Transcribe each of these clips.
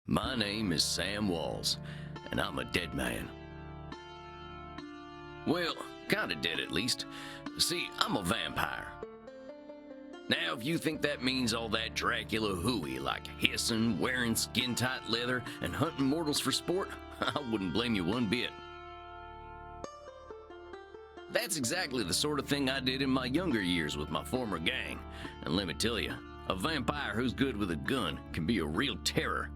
My name is Sam Walls, and I'm a dead man. Well, kinda dead at least. See, I'm a vampire. Now, if you think that means all that Dracula hooey, like hissing, wearing skin-tight leather, and hunting mortals for sport, I wouldn't blame you one bit. That's exactly the sort of thing I did in my younger years with my former gang. And let me tell you, a vampire who's good with a gun can be a real terror.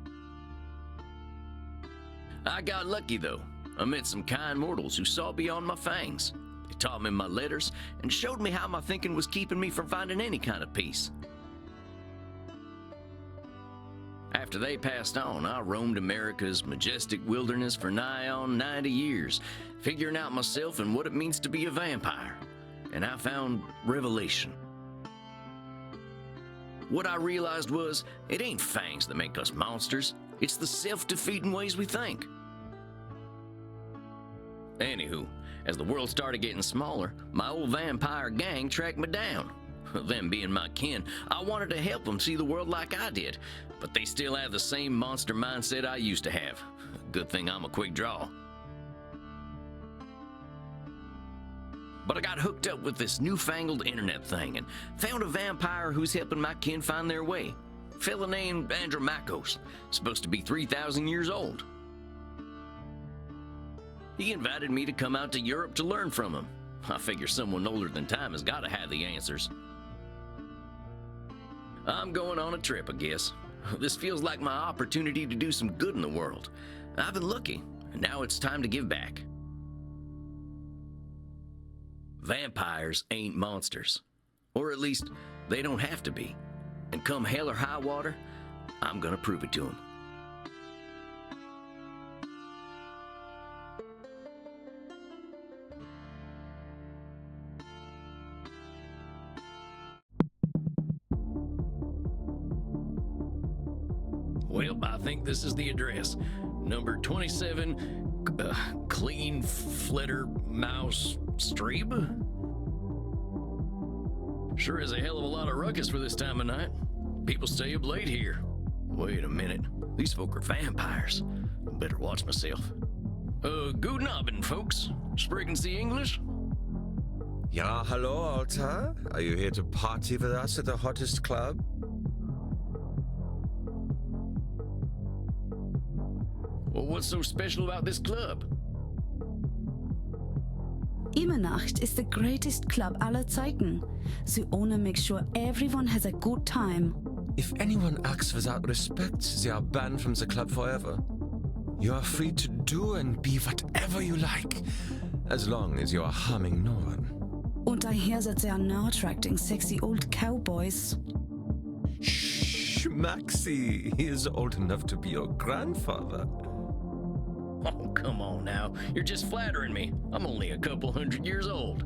I got lucky though. I met some kind mortals who saw beyond my fangs. They taught me my letters and showed me how my thinking was keeping me from finding any kind of peace. After they passed on, I roamed America's majestic wilderness for nigh on 90 years, figuring out myself and what it means to be a vampire. And I found revelation. What I realized was, it ain't fangs that make us monsters. It's the self-defeating ways we think. Anywho, as the world started getting smaller, my old vampire gang tracked me down. Them being my kin, I wanted to help them see the world like I did, but they still have the same monster mindset I used to have. Good thing I'm a quick draw. But I got hooked up with this newfangled internet thing and found a vampire who's helping my kin find their way. A fella named Andromachos, supposed to be 3,000 years old. He invited me to come out to Europe to learn from him. I figure someone older than time has got to have the answers. I'm going on a trip, I guess. This feels like my opportunity to do some good in the world. I've been lucky, and now it's time to give back. Vampires ain't monsters. Or at least, they don't have to be. And come hell or high water, I'm gonna prove it to them. Well, I think this is the address. Number 27, Clean Flitter Mouse Street. Sure is a hell of a lot of ruckus for this time of night. People stay up late here. Wait a minute. These folk are vampires. Better watch myself. Guten Abend, folks. Sprechen Sie English? Ja, hello, Alta. Are you here to party with us at the hottest club? Well, what's so special about this club? Nacht is the greatest club aller Zeiten. The owner makes sure everyone has a good time. If anyone acts without respect, they are banned from the club forever. You are free to do and be whatever you like, as long as you are harming no one. Und I hear that they are now attracting sexy old cowboys. Shh, Maxie, he is old enough to be your grandfather. Oh, come on now. You're just flattering me. I'm only a couple 100 years old.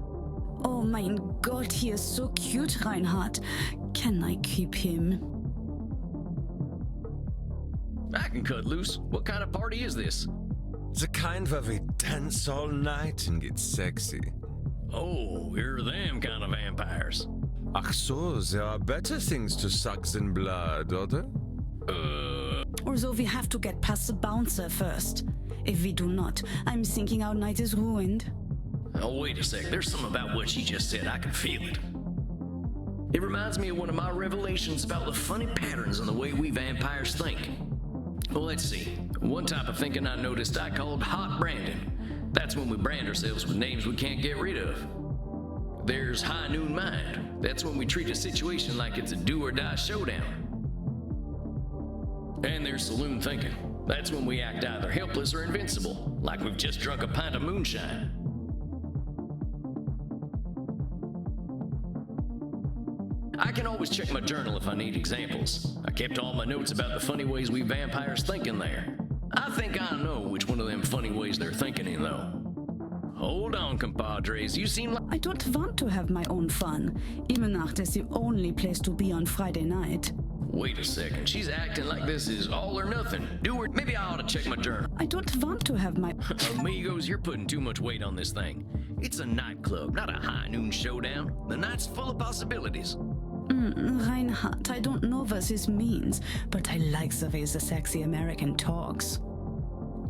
Oh mein Gott, he is so cute, Reinhard. Can I keep him? I can cut loose. What kind of party is this? The kind where we dance all night and get sexy. Oh, you're them kind of vampires. Ach so, there are better things to suck than blood, oder? Also, we have to get past the bouncer first. If we do not, I'm thinking our night is ruined. Oh, wait a sec. There's something about what she just said. I can feel it. It reminds me of one of my revelations about the funny patterns in the way we vampires think. Well, let's see. One type of thinking I noticed I called hot branding. That's when we brand ourselves with names we can't get rid of. There's high noon mind. That's when we treat a situation like it's a do or die showdown. And there's saloon thinking. That's when we act either helpless or invincible, like we've just drunk a pint of moonshine. I can always check my journal if I need examples. I kept all my notes about the funny ways we vampires think in there. I think I know which one of them funny ways they're thinking in, though. Hold on, compadres. You seem like... I don't want to have my own fun. Nacht is the only place to be on Friday night. Wait a second. She's acting like this is all or nothing. Do or... Maybe I ought to check my journal. I don't want to have my... Amigos, you're putting too much weight on this thing. It's a nightclub, not a high noon showdown. The night's full of possibilities. Reinhardt, I don't know what this means, but I like the way the sexy American talks.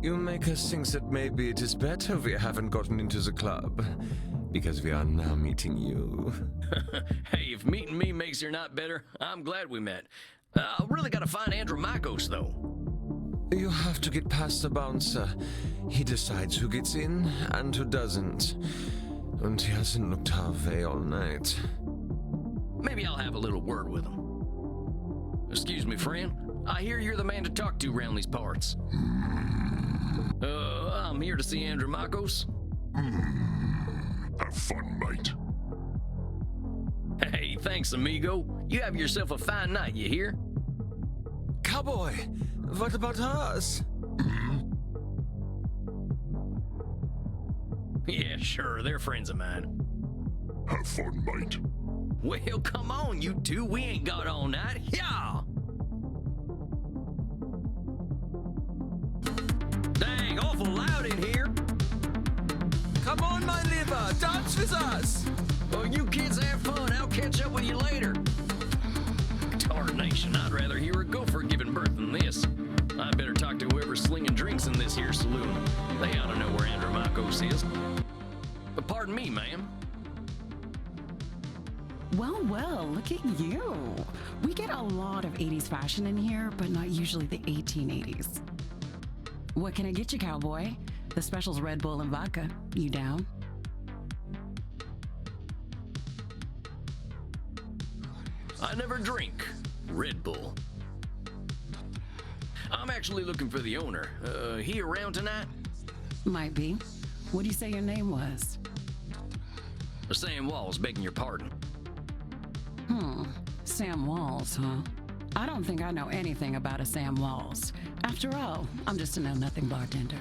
You make us think that maybe it is better we haven't gotten into the club, because we are now meeting you. Hey, if meeting me makes your night better, I'm glad we met. I really gotta find Andromachos, though. You have to get past the bouncer. He decides who gets in and who doesn't. And he hasn't looked our way all night. Maybe I'll have a little word with him. Excuse me, friend. I hear you're the man to talk to around these parts. I'm here to see Andromachos. Have fun, mate. Hey, thanks, amigo. You have yourself a fine night, you hear? Cowboy, what about us? Yeah, sure, they're friends of mine. Have fun, mate. Well, come on, you two. We ain't got all night. Yeah! Dang, awful loud in here. Come on, my liver, dance with us! Well, you kids have fun. I'll catch up with you later. Tarnation, I'd rather hear a gopher giving birth than this. I better talk to whoever's slinging drinks in this here saloon. They ought to know where Andromachos is. But pardon me, ma'am. Well, look at you. We get a lot of 80s fashion in here, but not usually the 1880s. What can I get you, cowboy? The special's Red Bull and vodka. You down? I never drink Red Bull. I'm actually looking for the owner. He around tonight? Might be. What do you say your name was? Sam Walls, begging your pardon. Sam Walls, huh? I don't think I know anything about a Sam Walls. After all, I'm just a know-nothing bartender.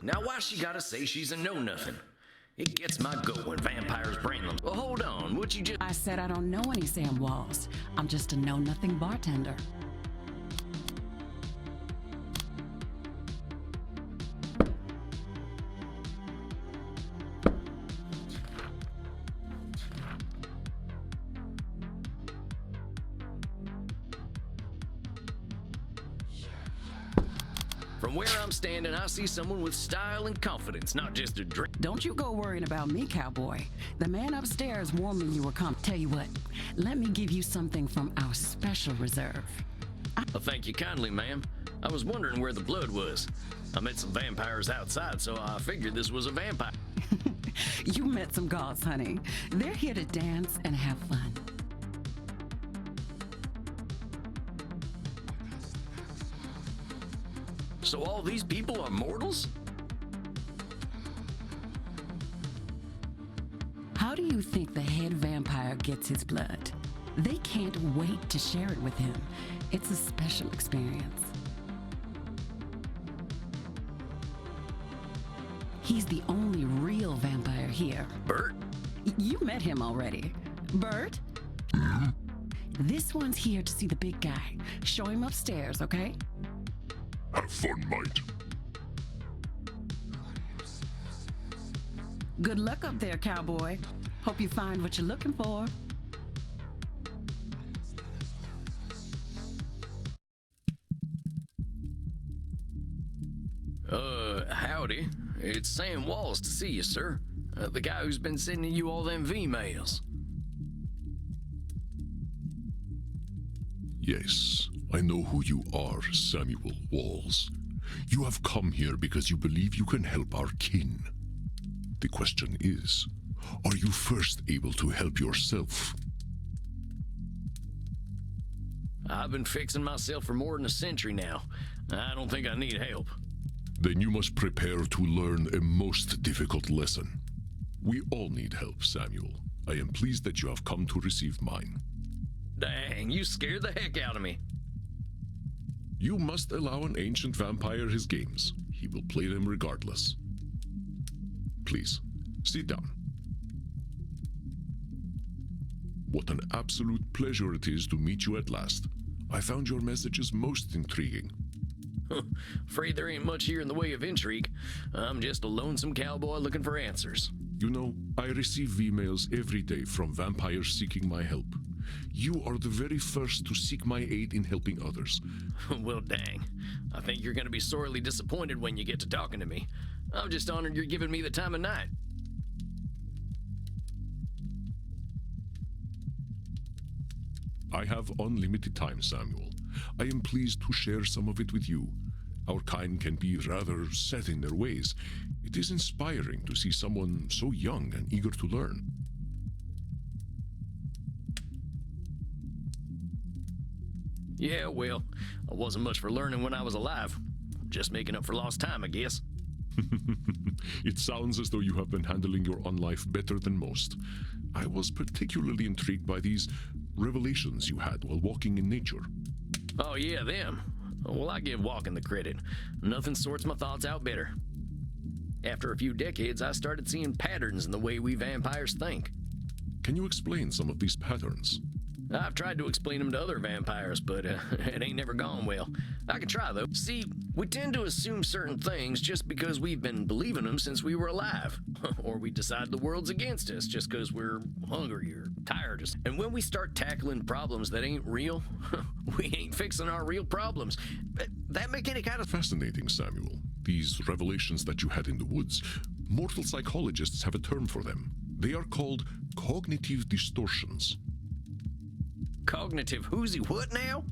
Now why she gotta say she's a know-nothing? It gets my goat when vampires brand them. Well, hold on, would you just... I said I don't know any Sam Walls. I'm just a know-nothing bartender. From where I'm standing, I see someone with style and confidence, not just a drink. Don't you go worrying about me, cowboy. The man upstairs warned me you were coming. Tell you what, let me give you something from our special reserve. Well, thank you kindly, ma'am. I was wondering where the blood was. I met some vampires outside, so I figured this was a vampire. You met some gods, honey. They're here to dance and have fun. So all these people are mortals? How do you think the head vampire gets his blood? They can't wait to share it with him. It's a special experience. He's the only real vampire here. Bert? You met him already. Bert? This one's here to see the big guy. Show him upstairs, okay? Have fun, mate. Good luck up there, cowboy. Hope you find what you're looking for. Howdy. It's Sam Walls to see you, sir. The guy who's been sending you all them V-mails. Yes, I know who you are, Samuel Walls. You have come here because you believe you can help our kin. The question is, are you first able to help yourself? I've been fixing myself for more than a century now. I don't think I need help. Then you must prepare to learn a most difficult lesson. We all need help, Samuel. I am pleased that you have come to receive mine. Dang, you scared the heck out of me. You must allow an ancient vampire his games. He will play them regardless. Please, sit down. What an absolute pleasure it is to meet you at last. I found your messages most intriguing. Afraid there ain't much here in the way of intrigue. I'm just a lonesome cowboy looking for answers. You know, I receive emails every day from vampires seeking my help. You are the very first to seek my aid in helping others. Well, dang. I think you're gonna be sorely disappointed when you get to talking to me. I'm just honored you're giving me the time of night. I have unlimited time, Samuel. I am pleased to share some of it with you. Our kind can be rather set in their ways. It is inspiring to see someone so young and eager to learn. Yeah, well, I wasn't much for learning when I was alive. Just making up for lost time, I guess. It sounds as though you have been handling your own life better than most. I was particularly intrigued by these revelations you had while walking in nature. Oh yeah, them. Well, I give walking the credit. Nothing sorts my thoughts out better. After a few decades, I started seeing patterns in the way we vampires think. Can you explain some of these patterns? I've tried to explain them to other vampires, but it ain't never gone well. I can try, though. See, we tend to assume certain things just because we've been believing them since we were alive. Or we decide the world's against us just because we're hungry or tired. And when we start tackling problems that ain't real, we ain't fixing our real problems. That make any kind of... Fascinating, Samuel. These revelations that you had in the woods, mortal psychologists have a term for them. They are called cognitive distortions. Cognitive whoozy what now?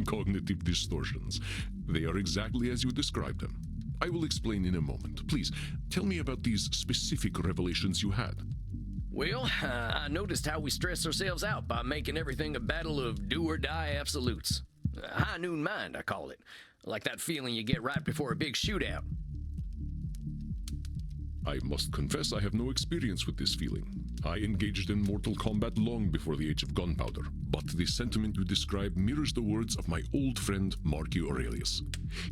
Cognitive distortions. They are exactly as you described them. I will explain in a moment. Please, tell me about these specific revelations you had. Well, I noticed how we stress ourselves out by making everything a battle of do-or-die absolutes. High noon mind, I call it. Like that feeling you get right before a big shootout. I must confess I have no experience with this feeling. I engaged in mortal combat long before the age of gunpowder, but the sentiment you describe mirrors the words of my old friend Marcus Aurelius.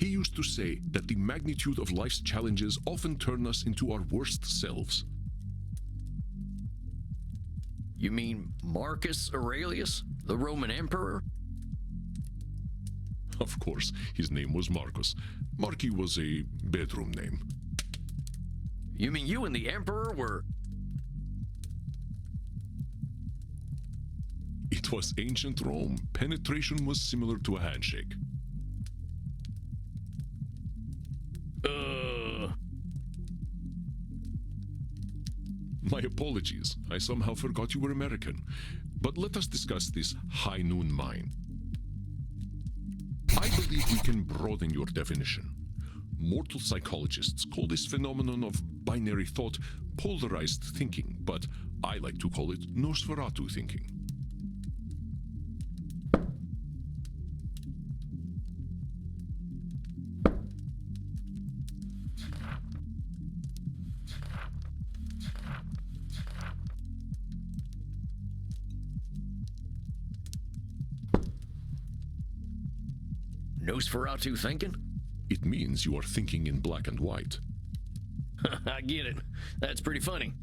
He used to say that the magnitude of life's challenges often turn us into our worst selves. You mean Marcus Aurelius, the Roman emperor? Of course, his name was Marcus. Marcus was a bedroom name. You mean you and the emperor were... It was ancient Rome. Penetration was similar to a handshake. My apologies. I somehow forgot you were American. But let us discuss this high noon mind. I believe we can broaden your definition. Mortal psychologists call this phenomenon of binary thought polarized thinking, but I like to call it Nosferatu thinking. Nosferatu thinking? It means you are thinking in black and white. I get it. That's pretty funny.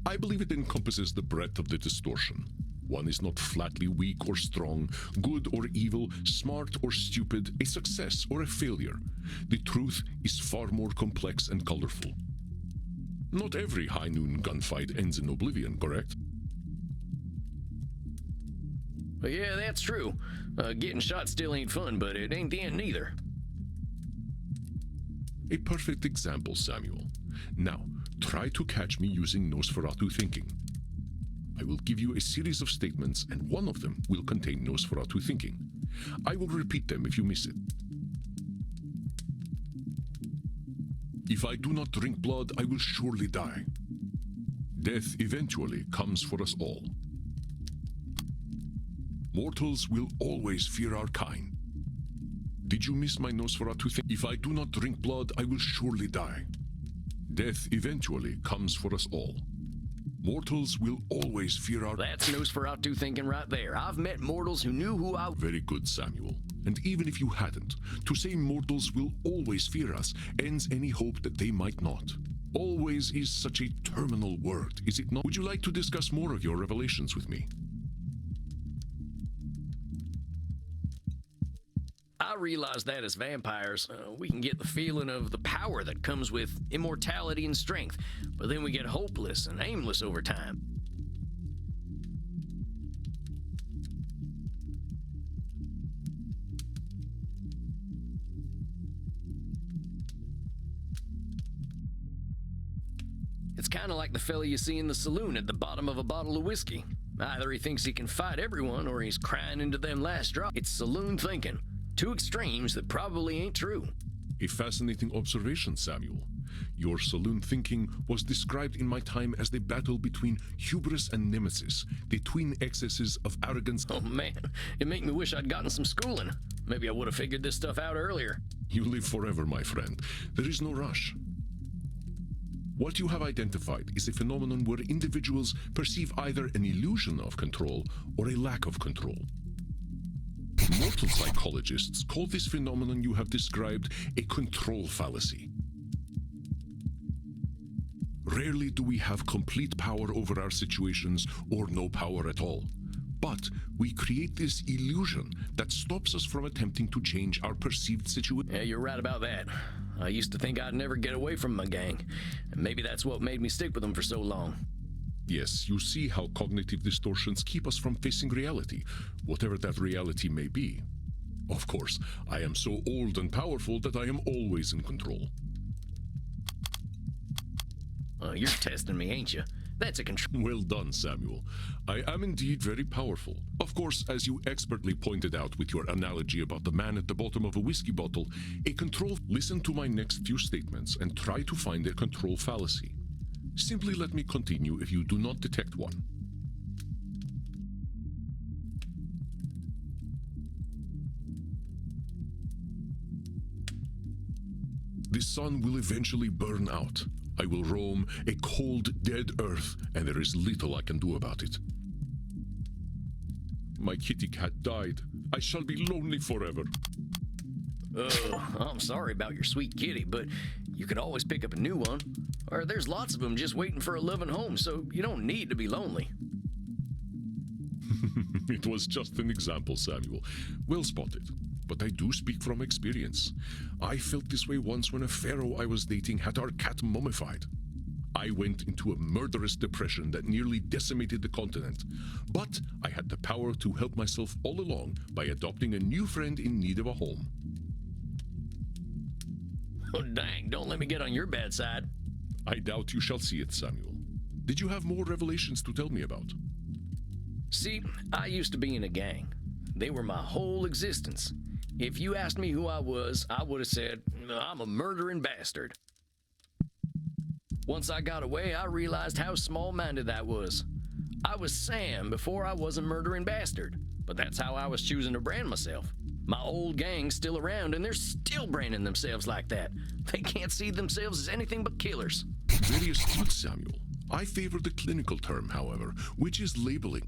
I believe it encompasses the breadth of the distortion. One is not flatly weak or strong, good or evil, smart or stupid, a success or a failure. The truth is far more complex and colorful. Not every high noon gunfight ends in oblivion, correct? Yeah, that's true. Getting shot still ain't fun, but it ain't the end neither. A perfect example, Samuel. Now, try to catch me using Nosferatu thinking. I will give you a series of statements, and one of them will contain Nosferatu thinking. I will repeat them if you miss it. If I do not drink blood, I will surely die. Death eventually comes for us all. Mortals will always fear our kind. Did you miss my Nosferatu thing? If I do not drink blood, I will surely die. Death eventually comes for us all. Mortals will always fear our... That's Nosferatu thinking right there. I've met mortals who knew who I... Very good, Samuel. And even if you hadn't, to say mortals will always fear us ends any hope that they might not. Always is such a terminal word, is it not? Would you like to discuss more of your revelations with me? I realize that as vampires, we can get the feeling of the power that comes with immortality and strength, but then we get hopeless and aimless over time. It's kind of like the fella you see in the saloon at the bottom of a bottle of whiskey. Either he thinks he can fight everyone or he's crying into them last drop. It's saloon thinking. Two extremes that probably ain't true. A fascinating observation, Samuel. Your saloon thinking was described in my time as the battle between hubris and nemesis, the twin excesses of arrogance. Oh man, it make me wish I'd gotten some schooling. Maybe I would have figured this stuff out earlier. You live forever, my friend. There is no rush. What you have identified is a phenomenon where individuals perceive either an illusion of control or a lack of control. Mortal psychologists call this phenomenon you have described a control fallacy. Rarely do we have complete power over our situations or no power at all. But we create this illusion that stops us from attempting to change our perceived situation. Yeah, you're right about that. I used to think I'd never get away from my gang, and maybe that's what made me stick with them for so long. Yes, you see how cognitive distortions keep us from facing reality, whatever that reality may be. Of course, I am so old and powerful that I am always in control. You're testing me, ain't you? That's a control. Well done, Samuel. I am indeed very powerful. Of course, as you expertly pointed out with your analogy about the man at the bottom of a whiskey bottle, a control... Listen to my next few statements and try to find a control fallacy. Simply let me continue if you do not detect one. The sun will eventually burn out. I will roam a cold, dead earth, and there is little I can do about it. My kitty cat died. I shall be lonely forever. I'm sorry about your sweet kitty, but you could always pick up a new one. Or there's lots of them just waiting for a loving home, so you don't need to be lonely. It was just an example, Samuel. Well spotted. But I do speak from experience. I felt this way once when a pharaoh I was dating had our cat mummified. I went into a murderous depression that nearly decimated the continent. But I had the power to help myself all along by adopting a new friend in need of a home. Oh dang, don't let me get on your bad side. I doubt you shall see it, Samuel. Did you have more revelations to tell me about? See, I used to be in a gang. They were my whole existence. If you asked me who I was, I would have said, I'm a murdering bastard. Once I got away, I realized how small-minded that was. I was Sam before I was a murdering bastard, but that's how I was choosing to brand myself. My old gang's still around, and they're still branding themselves like that. They can't see themselves as anything but killers. Very astute, Samuel. I favor the clinical term, however, which is labeling.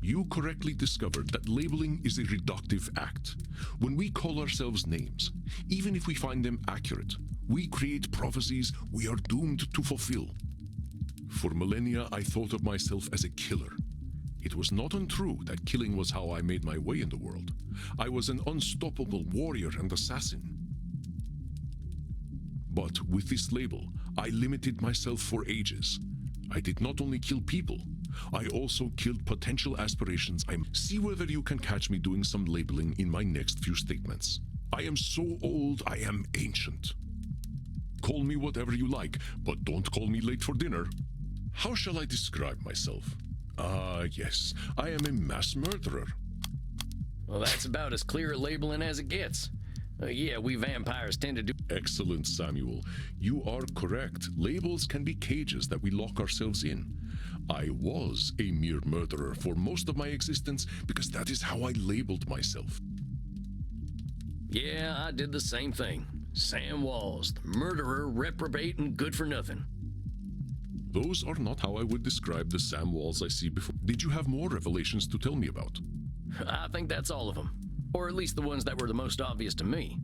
You correctly discovered that labeling is a reductive act. When we call ourselves names, even if we find them accurate, We create prophecies we are doomed to fulfill. For millennia, I thought of myself as a killer. It was not untrue that killing was how I made my way in the world. I was an unstoppable warrior and assassin. But with this label, I limited myself for ages. I did not only kill people, I also killed potential aspirations. See whether you can catch me doing some labeling in my next few statements. I am so old, I am ancient. Call me whatever you like, but don't call me late for dinner. How shall I describe myself? Yes, I am a mass murderer. Well, that's about as clear a labeling as it gets. Yeah, we vampires tend to do... Excellent, Samuel. You are correct. Labels can be cages that we lock ourselves in. I was a mere murderer for most of my existence because that is how I labeled myself. Yeah, I did the same thing. Sam Walls, the murderer, reprobate, and good for nothing. Those are not how I would describe the Sam Walls I see before. Did you have more revelations to tell me about? I think that's all of them. Or at least the ones that were the most obvious to me.